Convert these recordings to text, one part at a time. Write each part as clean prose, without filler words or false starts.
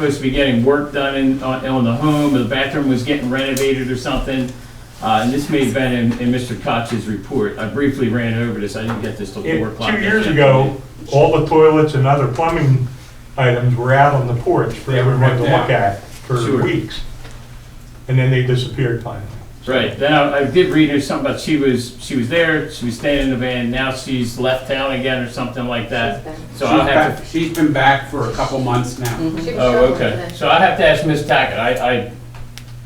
supposed to be getting work done on the home, the bathroom was getting renovated or something. And this may have been in Mr. Koch's report. I briefly ran over this, I didn't get this till 4 o'clock. 2 years ago, all the toilets and other plumbing items were out on the porch for everyone to look at for Sure. weeks. And then they disappeared finally. Right, then I did read her something about she was there, she was staying in the van, now she's left town again or something like that. So I'll have to. She's been back for a couple months now. Oh, okay. So I have to ask Ms. Tackett.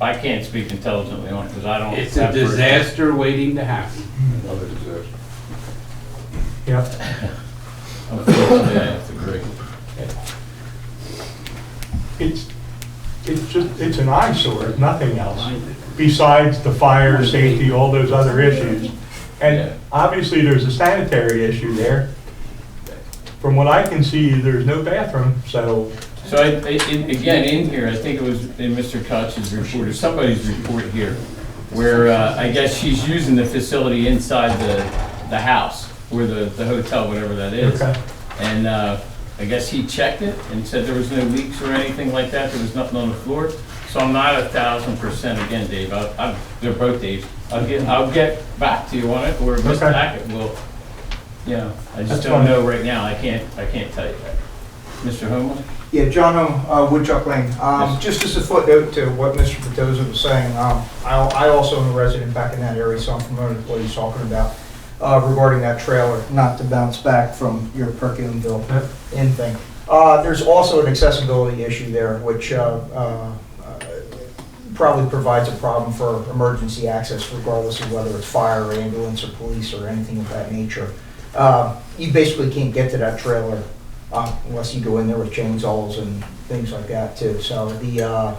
I can't speak intelligently on it because I don't. It's a disaster waiting to happen. Another disaster. Yep. Unfortunately, I have to agree. It's an eyesore, if nothing else, besides the fire, safety, all those other issues. And obviously, there's a sanitary issue there. From what I can see, there's no bathroom, so. So again, in here, I think it was in Mr. Koch's report, or somebody's report here, where I guess she's using the facility inside the house, or the hotel, whatever that is. Okay. And I guess he checked it and said there was no leaks or anything like that, there was nothing on the floor. So I'm not 1,000% again, Dave, they're both Dave's. I'll get back to you on it, or Mr. Hackett will. You know, I just That's don't fine. know right now, I can't tell you that. Mr. Homeland? Yeah, John, Woodchuck Lane. Yes. Just as a footnote to what Mr. Petoza was saying, I also am a resident back in that area, so I'm familiar with what he's talking about regarding that trailer, not to bounce back from your Perkinville Inn thing. There's also an accessibility issue there, which probably provides a problem for emergency access, regardless of whether it's fire, or ambulance, or police, or anything of that nature. You basically can't get to that trailer unless you go in there with chainsaws and things like that too. So the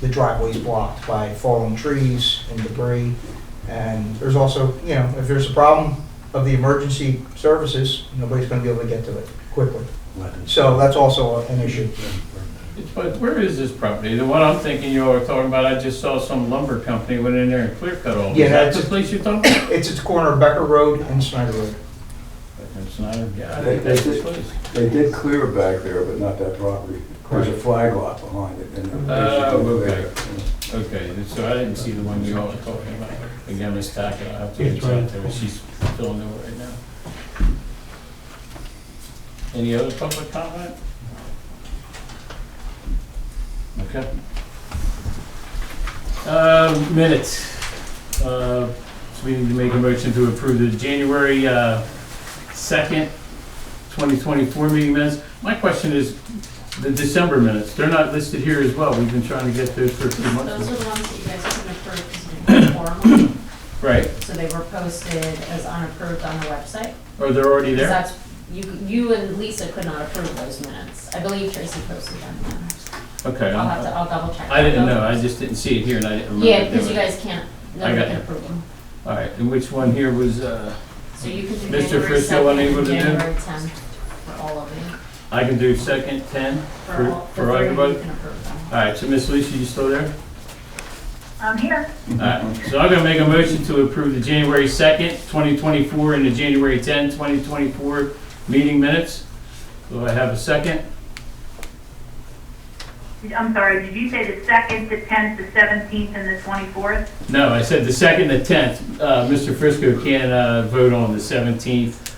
driveway's blocked by fallen trees and debris. And there's also, you know, if there's a problem of the emergency services, nobody's gonna be able to get to it quickly. So that's also an issue. But where is this property? The one I'm thinking you are talking about, I just saw some lumber company went in there and clear cut all. Yeah, Is that that's- the place you're talking about? It's at the corner of Becker Road and Snyder Road. It's not, yeah, I think that's this place. They did clear back there, but not that property. There's a flag lot behind it. And Okay. Okay, so I didn't see the one you all were talking about. Again, Ms. Tackett, I'll have to Yeah, reach it's right. out to her, she's filling in right now. Any other public comment? Okay. Minutes. So we need to make a motion to approve the January 2nd, 2024 meeting minutes. My question is, the December minutes, they're not listed here as well. We've been trying to get those for a few months. Those are the ones that you guys couldn't approve because you didn't form them. Right, So they were posted as unapproved on the website. or they're already Because there? that's, you and Lisa could not approve those minutes. I believe Tracy posted them. Okay. I'll double check. I didn't know, I just didn't see it here and I didn't remember. Yeah, because you doing it. guys can't, I nobody got can you. approve them. All right, and which one here was, So you can do Mr. January Frisco 2nd unable and to do? January 10th for all of you. I can do 2nd, 10 For for three, everybody? you can approve them. All right, so Miss Lisa, you still there? I'm here. All right, so I'm gonna make a motion to approve the January 2nd, 2024 and the January 10, 2024 meeting minutes. Do I have a second? I'm sorry, did you say the 2nd, the 10th, the 17th, and the 24th? No, I said the 2nd, the 10th. Mr. Frisco can't vote on the 17th.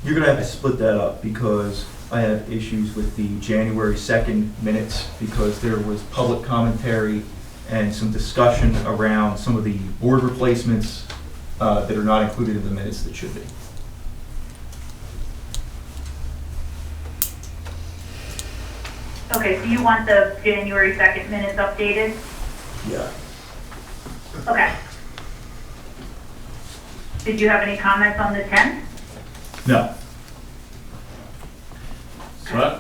You're gonna have to split that up because I have issues with the January 2nd minutes because there was public commentary and some discussion around some of the board replacements that are not included in the minutes that should be. Okay, so you want the January 2nd minutes updated? Yeah. Okay. Did you have any comments on the 10th? No.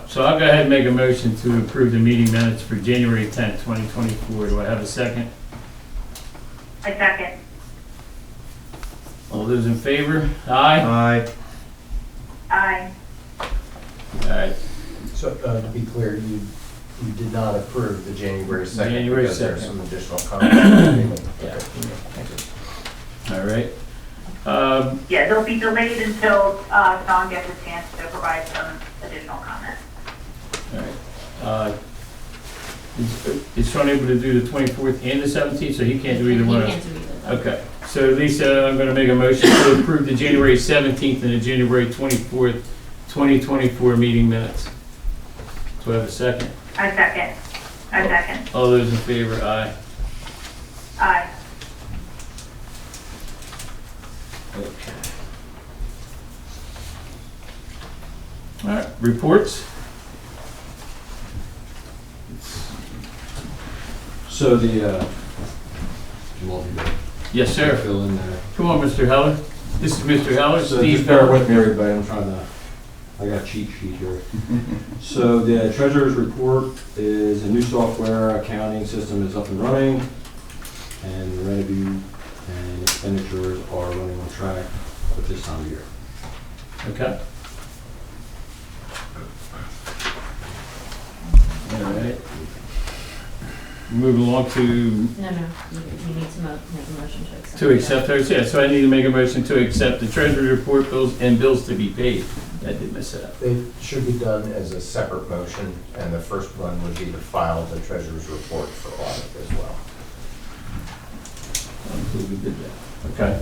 So I'll go ahead and make a motion to approve the meeting minutes for January 10th, 2024. Do I have a second? I second. All those in favor? Aye? Aye. Aye. All right. So, to be clear, you did not approve the January 2nd January because there's 2nd. some additional comments. Yeah. All right. Yeah, they'll be delayed until Don gets a chance to provide some additional comments. All right. Is Sean able to do the 24th and the 17th, so he can't do either one of He them? can't do either. Okay, so Lisa, I'm gonna make a motion to approve the January 17th and the January 24th, 2024 meeting minutes. Do I have a second? I second. I second. All those in favor, aye. Aye. Okay. All right, reports? So the, you want me to Yes, sir. fill in there? Come on, Mr. Heller. This is Mr. Heller, So Steve just bear Heller. with me, everybody, I'm trying to, I got a cheat sheet here. So the treasurer's report is a new software accounting system is up and running, and the revenue and expenditures are running on track with this time of year. Okay. All right. Move along to No, you need to make a motion to accept. accept those, yeah, so I need to make a motion to accept the treasury report, bills, and bills to be paid. I did miss that. They should be done as a separate motion, and the first one would be to file the treasurer's report for audit as well. I don't believe we did that. Okay.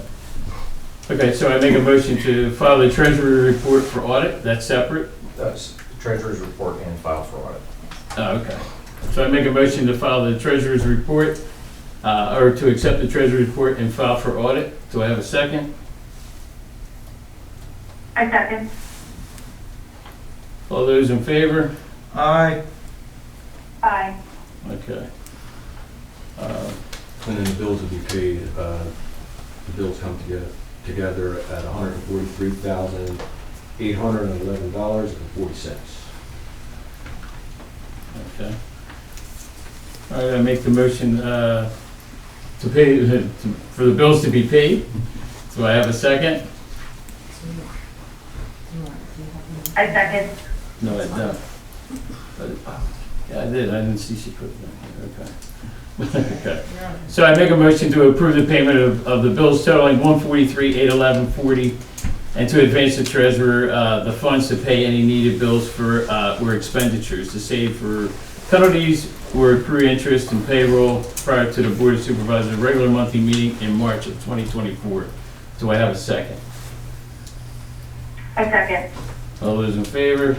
Okay, so I make a motion to file the treasury report for audit, that's separate? That's the treasurer's report and file for audit. Oh, okay. So I make a motion to file the treasurer's report, or to accept the treasurer's report and file for audit. Do I have a second? I second. All those in favor? Aye. Aye. Okay. And then the bills will be paid, the bills come together at $143,811.40. Okay. All right, I make the motion to pay, for the bills to be paid. Do I have a second? I second. No, I don't. Yeah, I did, I didn't see she put it in here, okay. Okay. So I make a motion to approve the payment of the bills totaling $143,811.40 and to advance the treasurer the funds to pay any needed bills for, or expenditures to save for penalties or accrue interest and payroll prior to the Board of Supervisors' regular monthly meeting in March of 2024. Do I have a second? I second. All those in favor?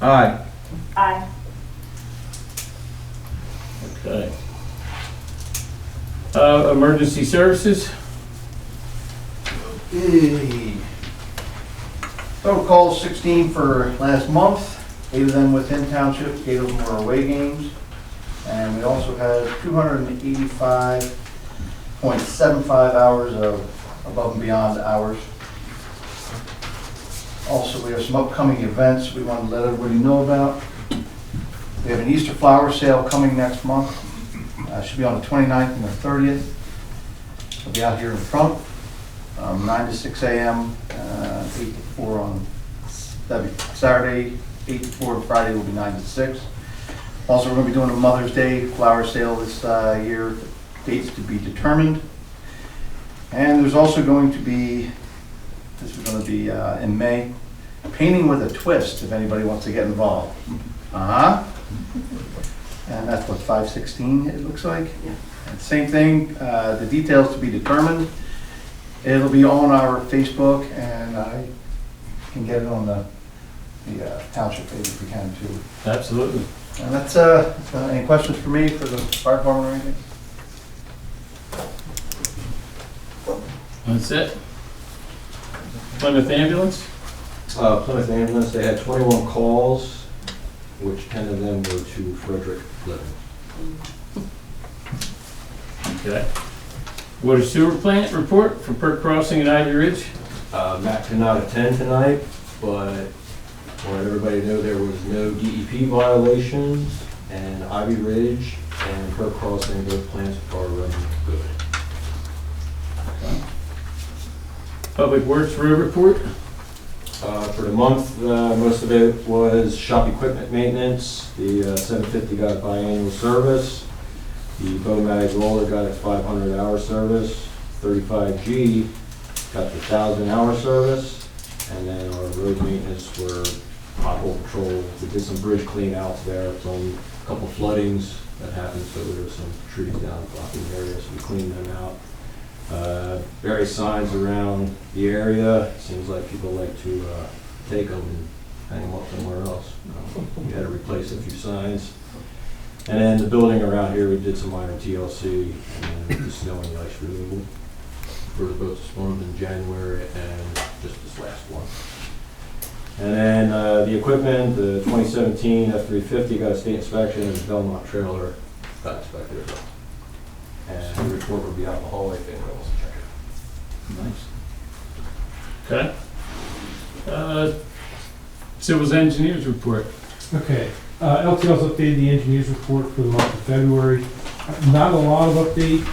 Aye. Aye. Okay. Emergency services? Total calls 16 for last month, 8 of them within townships, 8 of them were away games. And we also had 285.75 hours of above and beyond hours. Also, we have some upcoming events we want to let everybody know about. We have an Easter flower sale coming next month. Should be on the 29th and the 30th. It'll be out here in front, 9 to 6 a.m., 8 to 4 on Saturday, 8 to 4 on Friday will be 9 to 6. Also, we're going to be doing a Mother's Day flower sale this year, dates to be determined. And there's also going to be, this is going to be in May, painting with a twist, if anybody wants to get involved. And that's what, 5/16 it looks like? Yeah. And same thing, the details to be determined. It'll be on our Facebook, and I can get it on the township page if we can too. Absolutely. And that's, any questions for me for the fire department or anything? That's it. Plymouth ambulance? Plymouth ambulance, they had 21 calls, which 10 of them were to Frederick Township. Okay. Water sewer plant report from Perk Crossing and Ivy Ridge? Matt could not attend tonight, but I want everybody to know there was no DEP violations, and Ivy Ridge and Perk Crossing, both plants are running good. Public Works road report? For the month, most of it was shop equipment maintenance. The 750 got a biannual service. The BoMag roller got its 500-hour service. 35G got the 1,000-hour service. And then our road maintenance were pothole patrol. We did some bridge clean outs there from a couple floodings that happened, so there were some trees down blocking the area, so we cleaned them out. Various signs around the area. Seems like people like to take them and hang them up somewhere else. We had to replace a few signs. And then the building around here, we did some minor TLC and the snow and the ice removal for both the storms in January and just this last one. And then the equipment, the 2017 F-350 got a state inspection, and the Belmont trailer got inspected as well. And the report will be out in the hallway if anyone wants to check it out. Nice. Okay. Civil engineers report. Okay, LTL's updated the engineers report for the month of February. Not a lot of update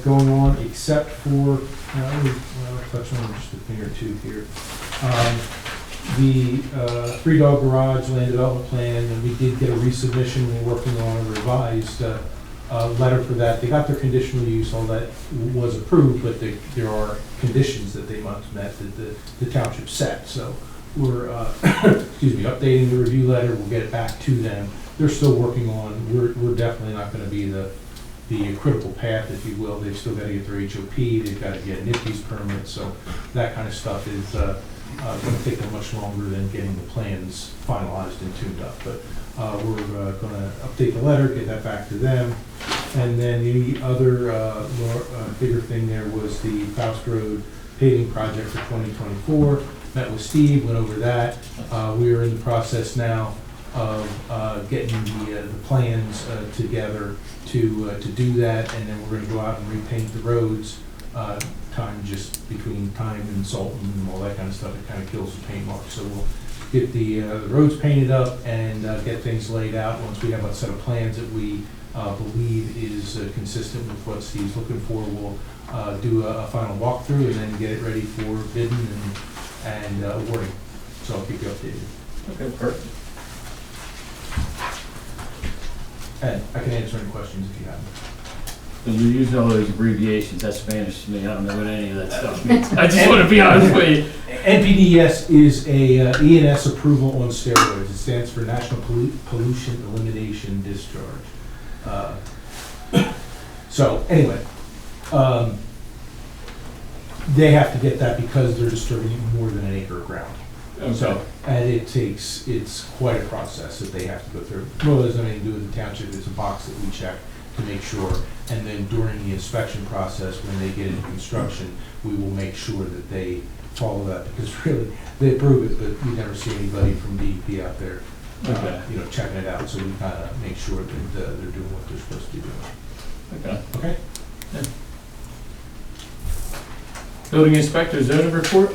going on, except for, I'll touch on just a thing or two here. The Three Dog Garage land development plan, and we did get a resubmission. We're working on a revised letter for that. They got their conditional use, all that was approved, but there are conditions that they must met that the township set. So we're, updating the review letter. We'll get it back to them. They're still working on, we're definitely not gonna be the critical path, if you will. They've still gotta get their HOP, they've gotta get NIPD's permit, so that kind of stuff is gonna take them much longer than getting the plans finalized and tuned up. But we're gonna update the letter, get that back to them. And then the other bigger thing there was the Faust Road paving project for 2024. Met with Steve, went over that. We are in the process now of getting the plans together to do that, and then we're gonna go out and repaint the roads. Time just between time and salt and all that kind of stuff, it kind of kills the paint mark. So we'll get the roads painted up and get things laid out. Once we have a set of plans that we believe is consistent with what Steve's looking for, we'll do a final walkthrough and then get it ready for bidding and awarding. So I'll keep you updated. Okay, perfect. And I can answer any questions if you have them. And you're using all those abbreviations, that's Spanish to me, I don't know what any of that stuff means. I just want to be honest with you. NPDES is a ENS approval on steroids. It stands for National Pollution Elimination Discharge. So anyway, they have to get that because they're disturbing more than an acre of ground. Okay. So, and it's quite a process that they have to go through. Well, there's nothing to do with the township, it's a box that we check to make sure. And then during the inspection process, when they get into construction, we will make sure that they follow that, because really, they approve it, but we never see anybody from DEP out there, checking it out. So we gotta make sure that they're doing what they're supposed to be doing. Okay. Okay? Yeah. Building inspector zoning report?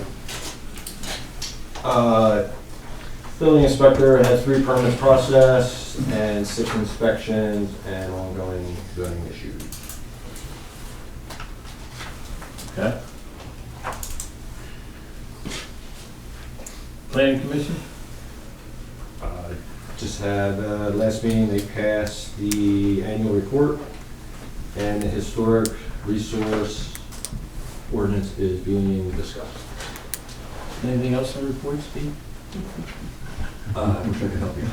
Building inspector has 3 permits processed and 6 inspections and ongoing zoning issues. Okay. Planning commission? Just had, last meeting, they passed the annual report, and the historic resource ordinance is being discussed. Anything else on reports, Steve? I wish I could help you.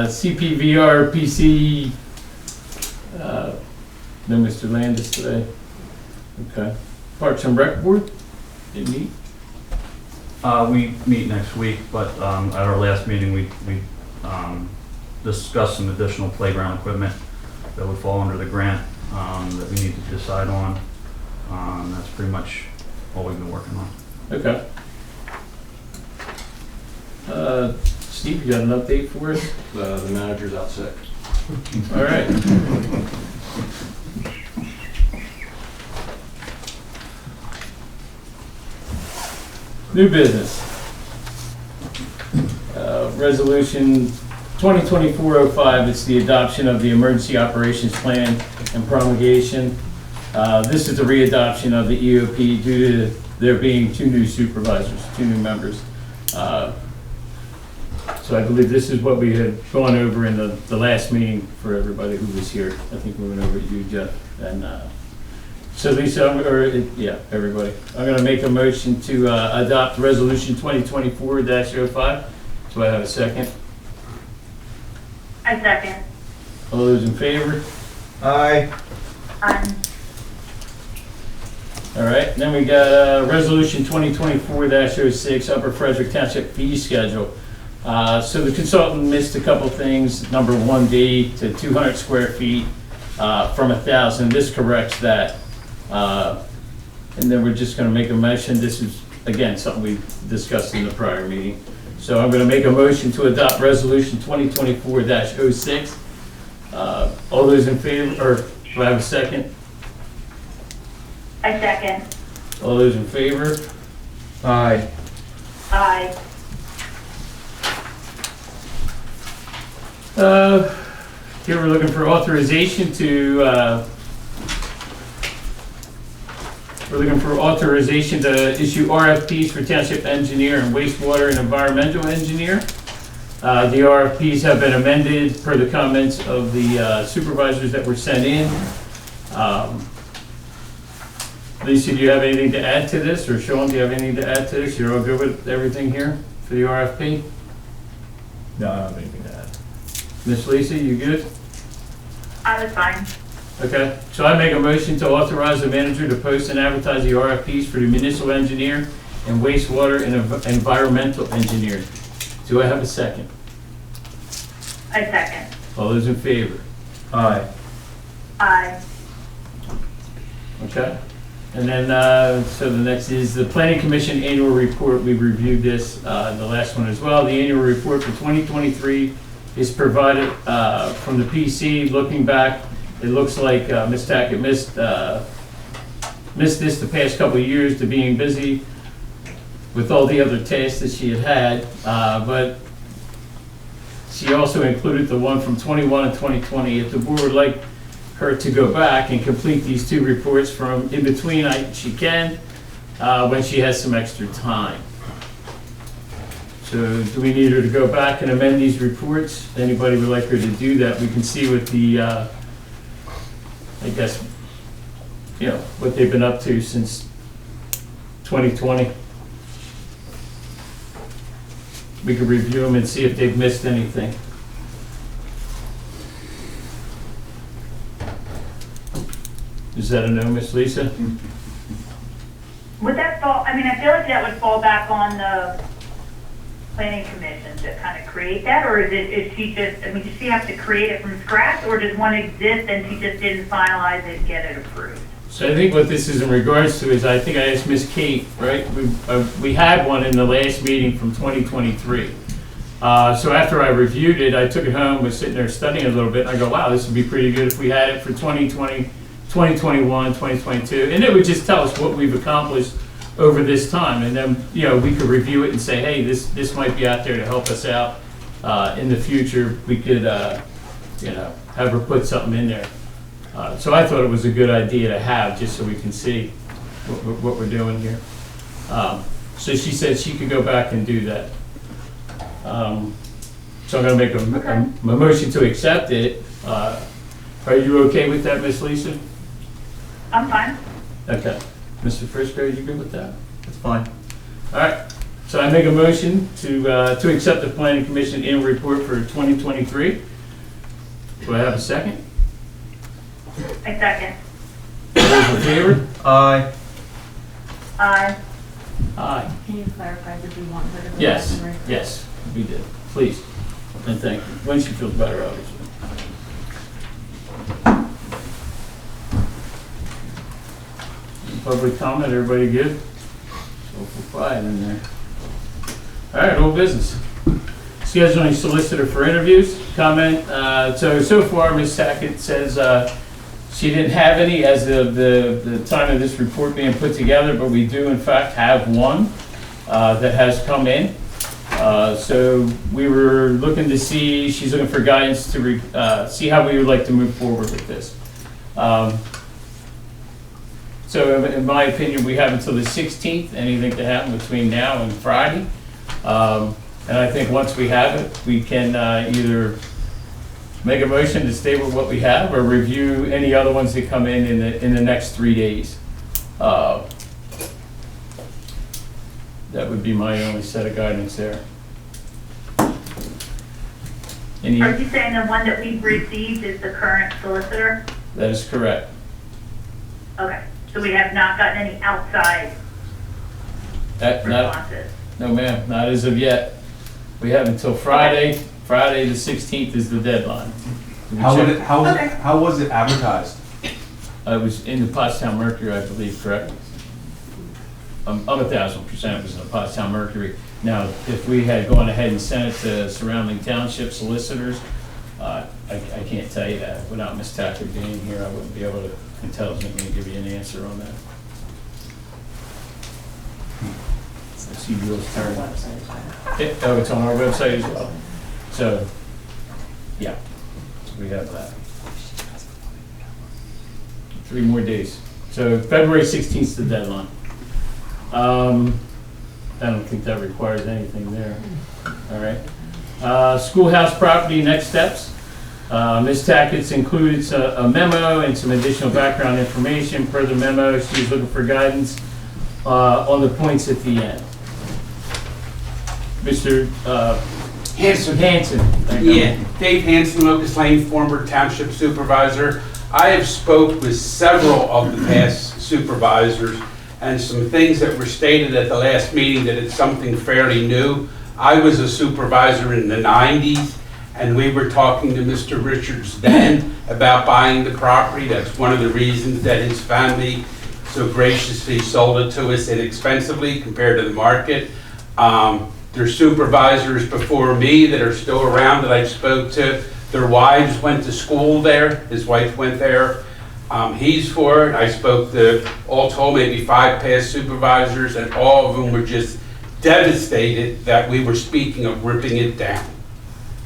CPVR PC, no Mr. Landis today. Okay. Parks and Rec Board, did meet? We meet next week, but at our last meeting, we discussed some additional playground equipment that would fall under the grant that we need to decide on. That's pretty much all we've been working on. Okay. Steve, you got an update for us? The manager's out sick. All right. New business. Resolution 2024-05, it's the adoption of the Emergency Operations Plan and promulgation. This is the readoption of the EOP due to there being 2 new supervisors, 2 new members. So I believe this is what we had gone over in the last meeting for everybody who was here. I think we went over you, Jeff, and So Lisa, everybody. I'm gonna make a motion to adopt resolution 2024-05. Do I have a second? I second. All those in favor? Aye. All right, then we got resolution 2024-06, Upper Frederick Township fee schedule. So the consultant missed a couple things. Number 1D to 200 square feet from 1,000. This corrects that. And then we're just gonna make a motion. This is, again, something we discussed in the prior meeting. So I'm gonna make a motion to adopt resolution 2024-06. All those in favor, or do I have a second? I second. All those in favor? Aye. Aye. Here we're looking for authorization to, issue RFPs for township engineer and wastewater and environmental engineer. The RFPs have been amended per the comments of the supervisors that were sent in. Lisa, do you have anything to add to this, or Sean, do you have anything to add to this? You're all good with everything here for the RFP? No, I don't have anything to add. Miss Lisa, you good? I was fine. Okay, so I make a motion to authorize the manager to post and advertise the RFPs for the municipal engineer and wastewater and environmental engineer. Do I have a second? I second. All those in favor? Aye. Aye. Okay. And then, so the next is the Planning Commission Annual Report. We reviewed this, the last one as well. The annual report for 2023 is provided from the PC. Looking back, it looks like Ms. Tackett missed this the past couple of years to being busy with all the other tasks that she had, but she also included the one from 21 and 2020. If the board would like her to go back and complete these two reports from in between, she can, when she has some extra time. So do we need her to go back and amend these reports? Anybody would like her to do that? We can see with the, I guess, what they've been up to since 2020. We could review them and see if they've missed anything. Is that a no, Miss Lisa? Would that fall, I mean, I feel like that would fall back on the planning commission to kind of create that, or is she just, I mean, does she have to create it from scratch, or does one exist and she just didn't finalize it and get it approved? So I think what this is in regards to is, I think I asked Miss Kate, right? We had one in the last meeting from 2023. So after I reviewed it, I took it home, was sitting there studying a little bit, and I go, wow, this would be pretty good if we had it for 2020, 2021, 2022. And it would just tell us what we've accomplished over this time. And then, we could review it and say, hey, this might be out there to help us out in the future. We could, have her put something in there. So I thought it was a good idea to have, just so we can see what we're doing here. So she said she could go back and do that. So I'm gonna make a motion to accept it. Are you okay with that, Miss Lisa? I'm fine. Okay. Mr. Frisco, you good with that? That's fine. All right. So I make a motion to accept the Planning Commission annual report for 2023. Do I have a second? I second. All those in favor? Aye. Aye. Aye. Can you clarify, did we want her to go back Yes, and re- yes, we did. Please. And thank you. When she feels better, obviously. Public comment, everybody good? Awful quiet in there. All right, old business. Scheduling solicitor for interviews. Comment. So far, Ms. Tackett says she didn't have any as of the time of this report being put together, but we do in fact have one that has come in. So we were looking to see, she's looking for guidance to see how we would like to move forward with this. So in my opinion, we have until the 16th, anything to happen between now and Friday. And I think once we have it, we can either make a motion to stay with what we have or review any other ones that come in the next 3 days. That would be my only set of guidance there. Any, Are you saying the one that we've received is the current solicitor? that is correct. Okay, so we have not gotten any outside Not, responses? no ma'am, not as of yet. We have until Friday. Friday the 16th is the deadline. How was it advertised? I was in the Pottstown Mercury, I believe, correct? I'm 1,000% it was in the Pottstown Mercury. Now, if we had gone ahead and sent it to surrounding township solicitors, I can't tell you that. Without Ms. Tackett being here, I wouldn't be able to intelligently give you an answer on that. Let's see Bill's turn. Oh, it's on our website as well. So, yeah, we have that. 3 more days. So February 16th is the deadline. I don't think that requires anything there. All right. Schoolhouse property, next steps. Ms. Tackett's included a memo and some additional background information. Per the memo, she's looking for guidance on the points at the end. Mr. Hanson. Thank you. Yeah, Dave Hanson, Locust Lane, former township supervisor. I have spoke with several of the past supervisors, and some things that were stated at the last meeting that it's something fairly new. I was a supervisor in the 90s, and we were talking to Mr. Richards then about buying the property. That's one of the reasons that his family so graciously sold it to us inexpensively compared to the market. There's supervisors before me that are still around that I spoke to. Their wives went to school there. His wife went there. He's for it. I spoke to, all told, maybe 5 past supervisors, and all of them were just devastated that we were speaking of ripping it down.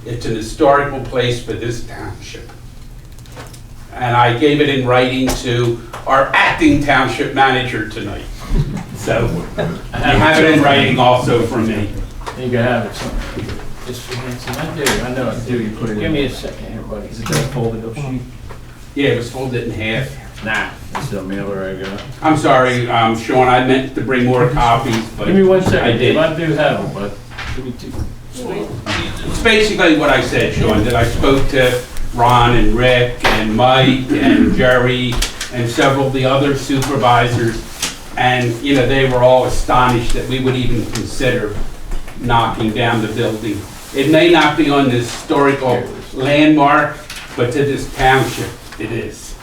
It's an historical place for this township. And I gave it in writing to our acting township manager tonight. So you have it in writing also from me. You can have it somewhere. Mr. Hanson, I know I do. You put it. Give me a second here, buddy. Is it that folded up sheet? Yeah, it was folded in half. Nah, it's the mailer I got. I'm sorry, Sean, I meant to bring more copies, but Give me 1 second, I Dave. did. I do have it, but give me 2. It's basically what I said, Sean, that I spoke to Ron and Rick and Mike and Jerry and several of the other supervisors, and, you know, they were all astonished that we would even consider knocking down the building. It may not be on the historical landmark, but to this township, it is.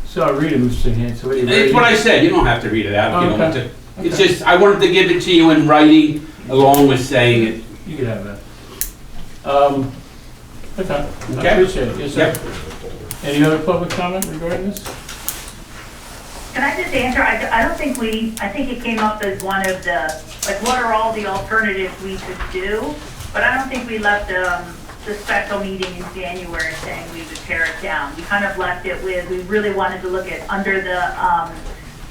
So I read it, Mr. Hanson. It's what I said, you don't have to read it out if you don't want to. Okay. It's just, I wanted to give it to you in writing along with saying it. You can have that. Okay, I Okay. appreciate it. Yes, sir. Any other public comment regarding this? Can I just answer? I don't think I think it came up as one of the, like, what are all the alternatives we could do? But I don't think we left the special meeting in January saying we would tear it down. We kind of left it with, we really wanted to look at under the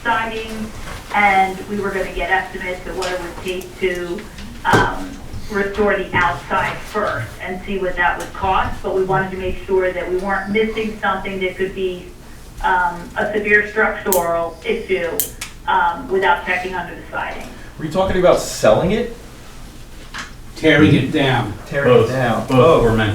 siding, and we were going to get estimates of what it would take to restore the outside first and see what that would cost. But we wanted to make sure that we weren't missing something that could be a severe structural issue without checking under the siding. Were you talking about selling it? Tearing it down. Tearing it down? Both were mentioned.